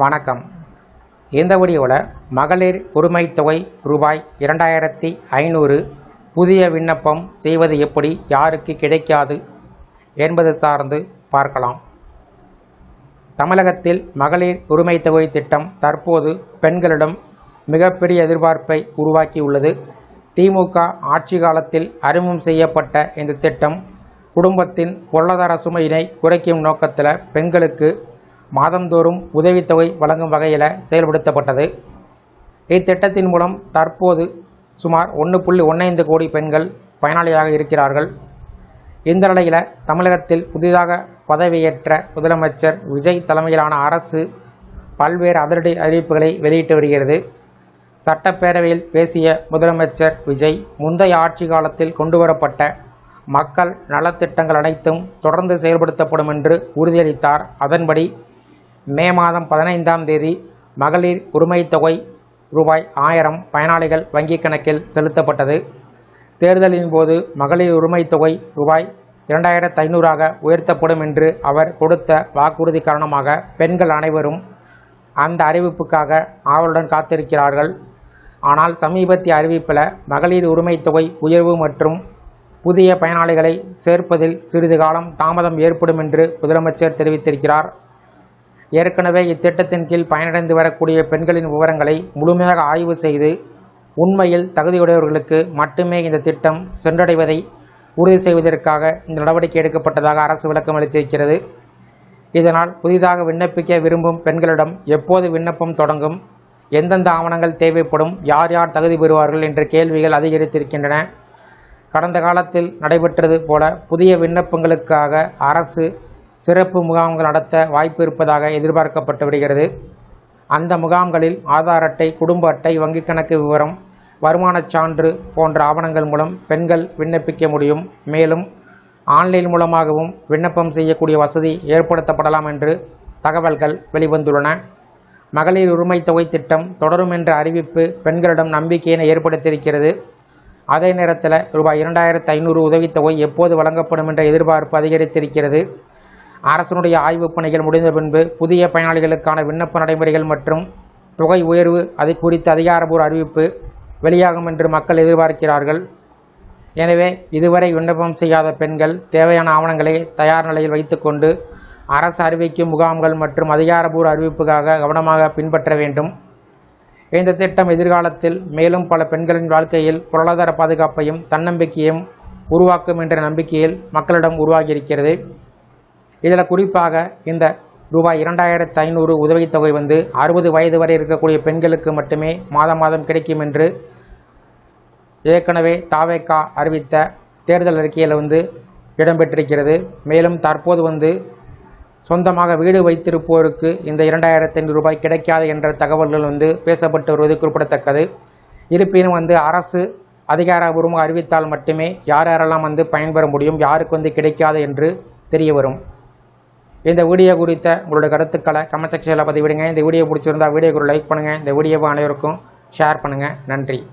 வணக்கம். இந்த வீடியோவில் மகளிர் உரிமைத் தொகை ரூபாய் 2500 புதிய விண்ணப்பம் செய்வது எப்படி, யாருக்கு கிடைக்காது என்பது சார்ந்து பார்க்கலாம். தமிழகத்தில் மகளிர் உரிமைத் தொகை திட்டம் தற்போது பெண்களிடம் மிகப்பெரிய எதிர்பார்ப்பை உருவாக்கியுள்ளது. திமுக ஆட்சி காலத்தில் அறிமுகம் செய்யப்பட்ட இந்த திட்டம் குடும்பத்தின் பொருளாதார சுமையினை குறைக்கும் நோக்கத்தில் பெண்களுக்கு மாதந்தோறும் உதவித்தொகை வழங்கும் வகையில் செயல்படுத்தப்பட்டது. இத்திட்டத்தின் மூலம் தற்போது சுமார் 1.15 கோடி பெண்கள் பயனாளியாக இருக்கிறார்கள். இந்த நிலையில் தமிழகத்தில் புதிதாக பதவியேற்ற முதலமைச்சர் விஜய் தலைமையிலான அரசு பல்வேறு அதிரடி அறிவிப்புகளை வெளியிட்டு வருகிறது. சட்டப்பேரவையில் பேசிய முதலமைச்சர் விஜய் முந்தைய ஆட்சி காலத்தில் கொண்டுவரப்பட்ட மக்கள் நலத்திட்டங்கள் அனைத்தும் தொடர்ந்து செயல்படுத்தப்படும் என்று உறுதியளித்தார். அதன்படி மே மாதம் 15ஆம் தேதி மகளிர் உரிமைத் தொகை ரூபாய் 1000 பயனாளிகள் வங்கிக் கணக்கில் செலுத்தப்பட்டது. தேர்தலின் போது மகளிர் உரிமைத் தொகை ரூபாய் 2500 உயர்த்தப்படும் என்று அவர் கொடுத்த வாக்குறுதி காரணமாக பெண்கள் அனைவரும் அந்த அறிவிப்புக்காக ஆவலுடன் காத்திருக்கிறார்கள். ஆனால் சமீபத்திய அறிவிப்பில் மகளிர் உரிமைத் தொகை உயர்வு மற்றும் புதிய பயனாளிகளை சேர்ப்பதில் சிறிது காலம் தாமதம் ஏற்படும் என்று முதலமைச்சர் தெரிவித்திருக்கிறார். ஏற்கனவே இத்திட்டத்தின் கீழ் பயனடைந்து வரக்கூடிய பெண்களின் விவரங்களை முழுமையாக ஆய்வு செய்து உண்மையில் தகுதியுடையவர்களுக்கு மட்டுமே இந்த திட்டம் சென்றடைவதை உறுதி செய்வதற்காக இந்த நடவடிக்கை எடுக்கப்பட்டதாக அரசு விளக்கம் அளித்திருக்கிறது. இதனால் புதிதாக விண்ணப்பிக்க விரும்பும் பெண்களிடம் எப்போது விண்ணப்பம் தொடங்கும், எந்தெந்த ஆவணங்கள் தேவைப்படும், யார் யார் தகுதி பெறுவார்கள் என்ற கேள்விகள் அதிகரித்திருக்கின்றன. கடந்த காலத்தில் நடைபெற்றது போல புதிய விண்ணப்பங்களுக்காக அரசு சிறப்பு முகாம்கள் நடத்த வாய்ப்பு இருப்பதாக எதிர்பார்க்கப்பட்டு வருகிறது. அந்த முகாம்களில் ஆதார் அட்டை, குடும்ப அட்டை, வங்கிக் கணக்கு விவரம், வருமானச் சான்று போன்ற ஆவணங்கள் மூலம் பெண்கள் விண்ணப்பிக்க முடியும். மேலும் ஆன்லைன் மூலமாகவும் விண்ணப்பம் செய்யக்கூடிய வசதி ஏற்படுத்தப்படலாம் என்று தகவல்கள் வெளிவந்துள்ளன. மகளிர் உரிமைத் தொகை திட்டம் தொடரும் என்ற அறிவிப்பு பெண்களிடம் நம்பிக்கையினை ஏற்படுத்தியிருக்கிறது. அதே நேரத்தில் ரூபாய் 2500 உதவித்தொகை எப்போது வழங்கப்படும் என்ற எதிர்பார்ப்பு அதிகரித்திருக்கிறது. அரசனுடைய ஆய்வுப் பணிகள் முடிந்த பின்பு புதிய பயனாளிகளுக்கான விண்ணப்ப நடைமுறைகள் மற்றும் தொகை உயர்வு அது குறித்த அதிகாரப்பூர்வ அறிவிப்பு வெளியாகும் என்று மக்கள் எதிர்பார்க்கிறார்கள். எனவே இதுவரை விண்ணப்பம் செய்யாத பெண்கள் தேவையான ஆவணங்களை தயார் நிலையில் வைத்துக்கொண்டு அரசு அறிவிக்கும் முகாம்கள் மற்றும் அதிகாரப்பூர்வ அறிவிப்புக்காக கவனமாக பின்பற்ற வேண்டும். இந்த திட்டம் எதிர்காலத்தில் மேலும் பல பெண்களின் வாழ்க்கையில் பொருளாதார பாதுகாப்பையும் தன்னம்பிக்கையும் உருவாக்கும் என்ற நம்பிக்கையில் மக்களிடம் உருவாகியிருக்கிறது. இதில் குறிப்பாக இந்த ரூபாய் 2500 உதவித்தொகை 60 வயது வரை இருக்கக்கூடிய பெண்களுக்கு மட்டுமே மாதம் கிடைக்கும் என்று ஏற்கனவே தாவேகா அறிவித்த தேர்தல் அறிக்கையில் இடம்பெற்றிருக்கிறது. மேலும் தற்போது சொந்தமாக வீடு வைத்திருப்போருக்கு இந்த 2500 ரூபாய் கிடைக்காது என்ற தகவல்கள் பேசப்பட்டு வருவது குறிப்பிடத்தக்கது. இருப்பினும் அரசு அதிகாரப்பூர்வமாக அறிவித்தால் மட்டுமே யாரெல்லாம் பயன்பெற முடியும், யாருக்கு கிடைக்காது என்று தெரிய வரும். இந்த வீடியோ குறித்த உங்களுடைய கருத்துக்களை கமெண்ட் செக்ஷனில் பதிவிடுங்க. இந்த வீடியோ பிடிச்சிருந்தால் வீடியோக்கு லைக் பண்ணுங்கள். இந்த வீடியோவை அனைவருக்கும் ஷேர் பண்ணுங்கள். நன்றி.